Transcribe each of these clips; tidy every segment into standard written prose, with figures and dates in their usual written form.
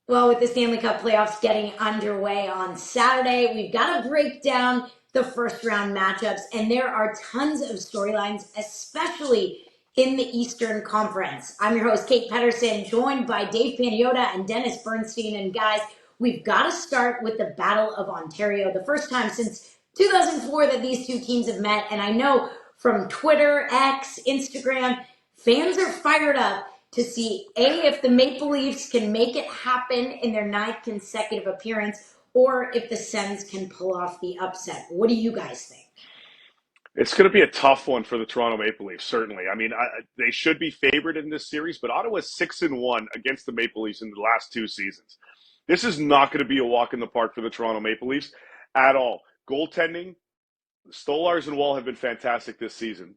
Well, with the Stanley Cup playoffs getting underway on Saturday, we've got to break down the first round matchups, and there are tons of storylines, especially in the Eastern Conference. I'm your host, Kate Pedersen, joined by Dave Pagnotta and Dennis Bernstein. And guys, we've got to start with the Battle of Ontario, the first time since 2004 that these two teams have met. And I know from Twitter, X, Instagram, fans are fired up to see if the Maple Leafs can make it happen in their ninth consecutive appearance, or if the Sens can pull off the upset. What do you guys think? It's going to be a tough one for the Toronto Maple Leafs, certainly. I mean, they should be favored in this series, but Ottawa's 6-1 against the Maple Leafs in the last two seasons. This is not going to be a walk in the park for the Toronto Maple Leafs at all. Goaltending, Stolars and Wall have been fantastic this season.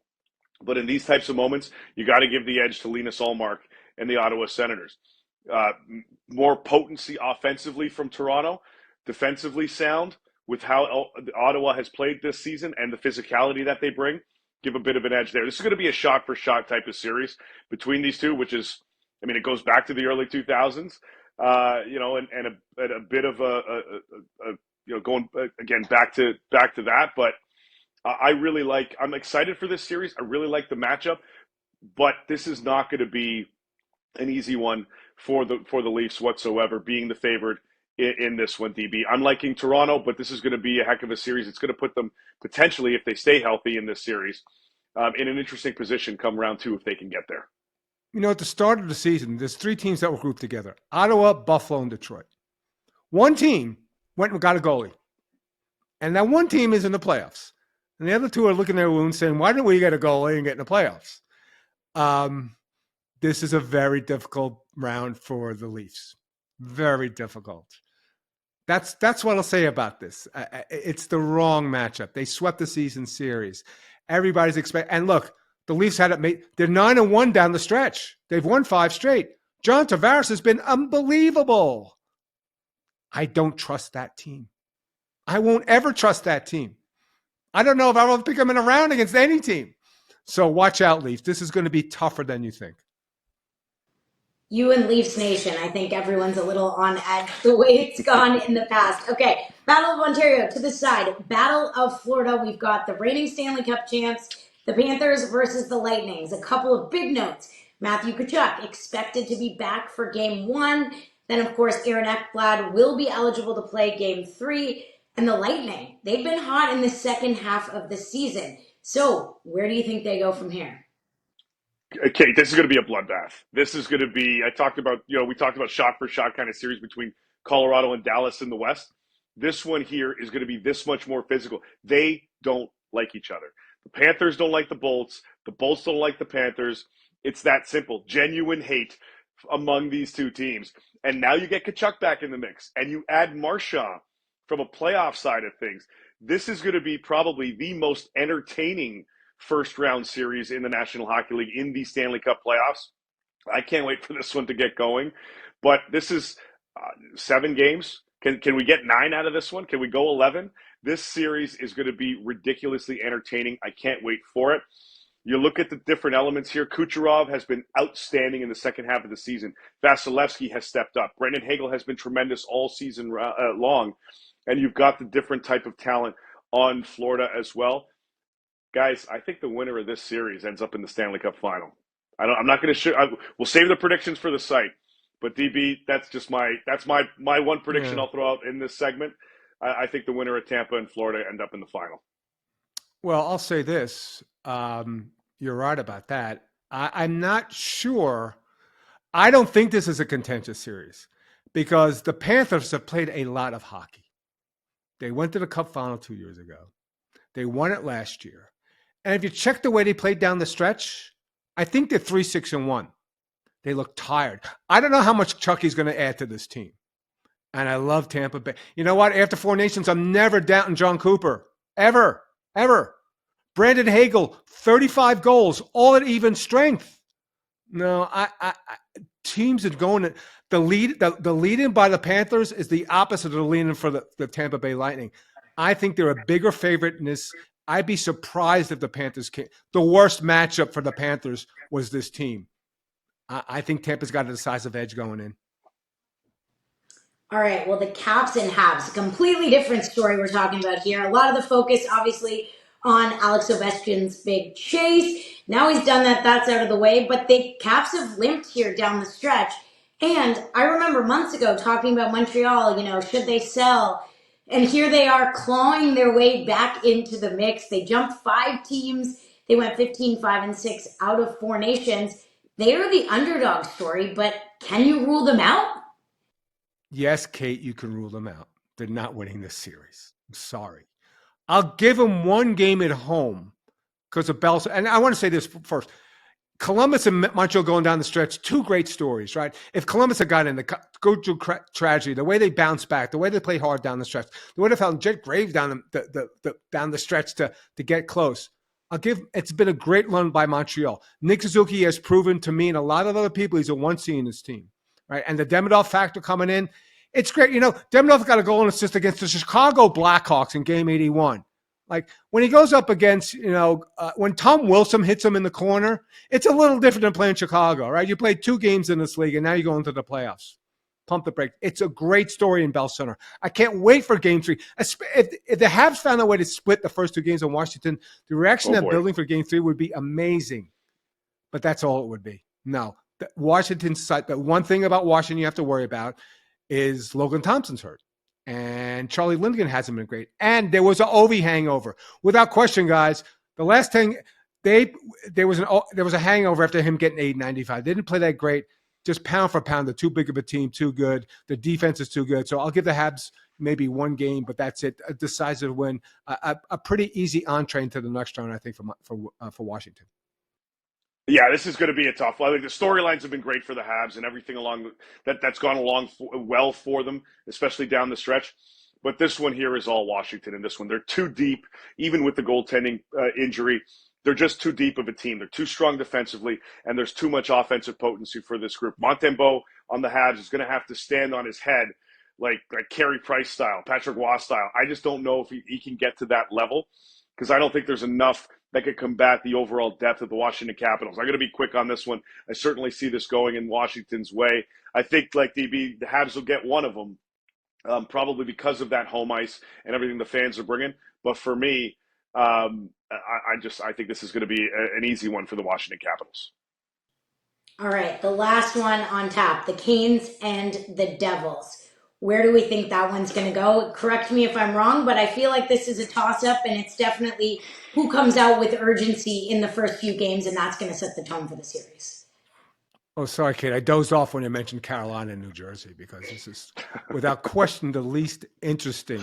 But in these types of moments, you got to give the edge to Linus Ullmark and the Ottawa Senators. More potency offensively from Toronto, defensively sound with how Ottawa has played this season and the physicality that they bring. Give a bit of an edge there. This is going to be a shot-for-shot type of series between these two, which is, I mean, it goes back to the early 2000s, and a bit of going again back to that, but. I'm excited for this series. I really like the matchup, but this is not going to be an easy one for the Leafs whatsoever, being the favorite in this one, DB. I'm liking Toronto, but this is going to be a heck of a series. It's going to put them potentially, if they stay healthy in this series, in an interesting position come round two if they can get there. You know, at the start of the season, there's three teams that were grouped together: Ottawa, Buffalo, and Detroit. One team went and got a goalie, and that one team is in the playoffs. And the other two are looking at their wounds saying, why didn't we get a goalie and get in the playoffs? This is a very difficult round for the Leafs. Very difficult. That's what I'll say about this. It's the wrong matchup. They swept the season series. Everybody's expecting. And look, the Leafs had it made. They're 9-1 down the stretch. They've won 5 straight. John Tavares has been unbelievable. I don't trust that team. I won't ever trust that team. I don't know if I'll pick them in a round against any team. So watch out, Leafs. This is going to be tougher than you think. You and Leafs Nation, I think everyone's a little on edge the way it's gone in the past. Okay, Battle of Ontario to the side. Battle of Florida. We've got the reigning Stanley Cup champs, the Panthers versus the Lightnings. A couple of big notes. Matthew Tkachuk expected to be back for Game 1. Then, of course, Aaron Ekblad will be eligible to play Game 3. And the Lightning, they've been hot in the second half of the season. So where do you think they go from here? Okay, this is going to be a bloodbath. This is going to be, we talked about shot-for-shot kind of series between Colorado and Dallas in the West. This one here is going to be this much more physical. They don't like each other. The Panthers don't like the Bolts. The Bolts don't like the Panthers. It's that simple. Genuine hate among these two teams. And now you get Tkachuk back in the mix, and you add Marchand from a playoff side of things. This is going to be probably the most entertaining first round series in the National Hockey League in the Stanley Cup playoffs. I can't wait for this one to get going. But this is 7 games. Can we get 9 out of this one? Can we go 11? This series is going to be ridiculously entertaining. I can't wait for it. You look at the different elements here. Kucherov has been outstanding in the second half of the season. Vasilevsky has stepped up. Brendan Hagel has been tremendous all season long. And you've got the different type of talent on Florida as well. Guys, I think the winner of this series ends up in the Stanley Cup final. I'm not going to we'll save the predictions for the site. But DB, that's my one prediction I'll throw out in this segment. I think the winner of Tampa and Florida end up in the final. Well, I'll say this. You're right about that. I'm not sure. I don't think this is a contentious series because the Panthers have played a lot of hockey. They went to the Cup final 2 years ago. They won it last year. And if you check the way they played down the stretch, I think they're 3-6-1. They look tired. I don't know how much Chucky's going to add to this team. And I love Tampa Bay. You know what? After 4 Nations, I'm never doubting John Cooper. Ever. Brandon Hagel, 35 goals, all at even strength. No, teams are going – the lead-in by the Panthers is the opposite of the lead-in for the Tampa Bay Lightning. I think they're a bigger favorite in this. I'd be surprised if the Panthers can't. The worst matchup for the Panthers was this team. I think Tampa's got a decisive edge going in. All right. Well, the Caps and Habs, a completely different story we're talking about here. A lot of the focus, obviously, on Alex Ovechkin's big chase. Now he's done that. That's out of the way. But the Caps have limped here down the stretch. And I remember months ago talking about Montreal, should they sell? And here they are clawing their way back into the mix. They jumped 5 teams. They went 15-5-6 out of 4 nations. They are the underdog story, but can you rule them out? Yes, Kate, you can rule them out. They're not winning this series. I'm sorry. I'll give them one game at home because of Bell. And I want to say this first. Columbus and Montreal going down the stretch, 2 great stories, right? If Columbus had gotten in the go to tragedy, the way they bounced back, the way they played hard down the stretch, the way they found Jet Graves down the stretch to get close. It's been a great run by Montreal. Nick Suzuki has proven to me and a lot of other people he's a 1C in his team, right? And the Demidov factor coming in, it's great. Demidov got a goal and assist against the Chicago Blackhawks in Game 81. Like when he goes up against, when Tom Wilson hits him in the corner, it's a little different than playing Chicago, right? You played 2 games in this league and now you go into the playoffs. Pump the brake. It's a great story in Bell Center. I can't wait for Game 3. If the Habs found a way to split the first 2 games in Washington, the reaction they're building for Game 3 would be amazing. But that's all it would be. No, Washington's side. The one thing about Washington you have to worry about is Logan Thompson's hurt. And Charlie Lindgren hasn't been great. And there was an Ovi hangover. Without question, guys, the last thing there was a hangover after him getting 895. They didn't play that great. Just pound for pound, they're too big of a team, too good. The defense is too good. So I'll give the Habs maybe 1 game, but that's it. A decisive win. A pretty easy entree into the next round, I think, for Washington. Yeah, this is going to be a tough one. I think the storylines have been great for the Habs and everything along that's gone along well for them, especially down the stretch. But this one here is all Washington in this one. They're too deep, even with the goaltending injury. They're just too deep of a team. They're too strong defensively, and there's too much offensive potency for this group. Montembeault on the Habs is going to have to stand on his head like Carey Price style, Patrick Waugh style. I just don't know if he can get to that level because I don't think there's enough that could combat the overall depth of the Washington Capitals. I'm going to be quick on this one. I certainly see this going in Washington's way. I think, like DB, the Habs will get one of them, probably because of that home ice and everything the fans are bringing. But for me, I think this is going to be an easy one for the Washington Capitals. All right, the last one on tap, the Canes and the Devils. Where do we think that one's going to go? Correct me if I'm wrong, but I feel like this is a toss-up, and it's definitely who comes out with urgency in the first few games, and that's going to set the tone for the series. Oh, sorry, Kate. I dozed off when you mentioned Carolina and New Jersey because this is, without question, the least interesting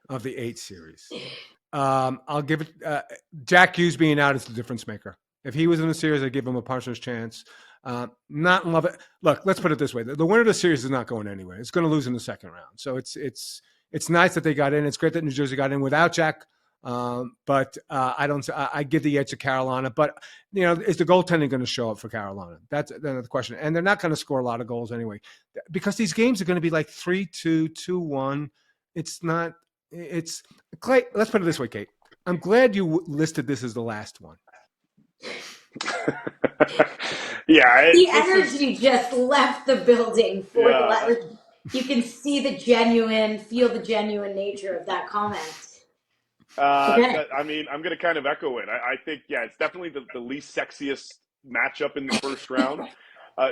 of the 8 series. I'll give it Jack Hughes being out is the difference maker. If he was in the series, I'd give him a puncher's chance. Not in love it. Look, let's put it this way: the winner of the series is not going anywhere. It's going to lose in the second round. So it's nice that they got in. It's great that New Jersey got in without Jack. But I give the edge to Carolina. But is the goaltending going to show up for Carolina? That's another question. And they're not going to score a lot of goals anyway, because these games are going to be like 3-2, 2-1. It's not. It's Clay. Let's put it this way, Kate. I'm glad you listed this as the last one. Yeah, the energy just left the building for the last. You can see feel the genuine nature of that comment. I mean, I'm going to kind of echo it. I think, it's definitely the least sexiest matchup in the first round.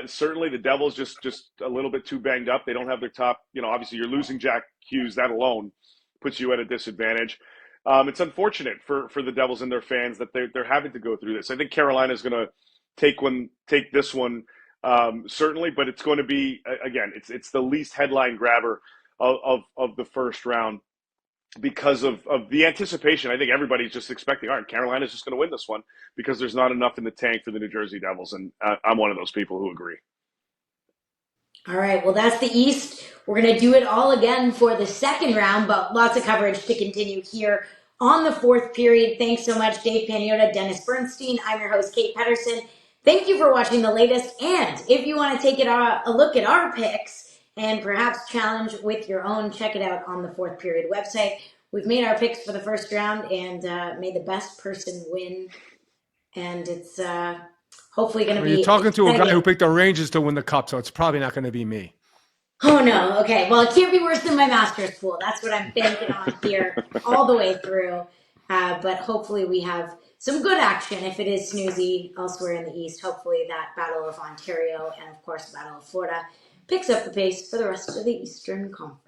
Certainly, the Devils just a little bit too banged up. They don't have their top. Obviously, you're losing Jack Hughes. That alone puts you at a disadvantage. It's unfortunate for the Devils and their fans that they're having to go through this. I think Carolina is going to take this one certainly, but it's going to be again. It's the least headline grabber of the first round because of the anticipation. I think everybody's just expecting, all right, Carolina's just going to win this one because there's not enough in the tank for the New Jersey Devils, and I'm one of those people who agree. All right, well, that's the East. We're going to do it all again for the second round, but lots of coverage to continue here on the fourth period. Thanks so much, Dave Pagnotta, Dennis Bernstein. I'm your host, Kate Pedersen. Thank you for watching the latest. And if you want to take a look at our picks and perhaps challenge with your own, check it out on the fourth period website. We've made our picks for the first round and may the best person win. And it's hopefully going to be. You're talking to a guy who picked the Rangers to win the cup, so it's probably not going to be me. Oh no. Okay. Well, it can't be worse than my master's pool. That's what I'm banking on here all the way through. But hopefully we have some good action. If it is snoozy elsewhere in the East, hopefully that Battle of Ontario and of course Battle of Florida picks up the pace for the rest of the Eastern Conference.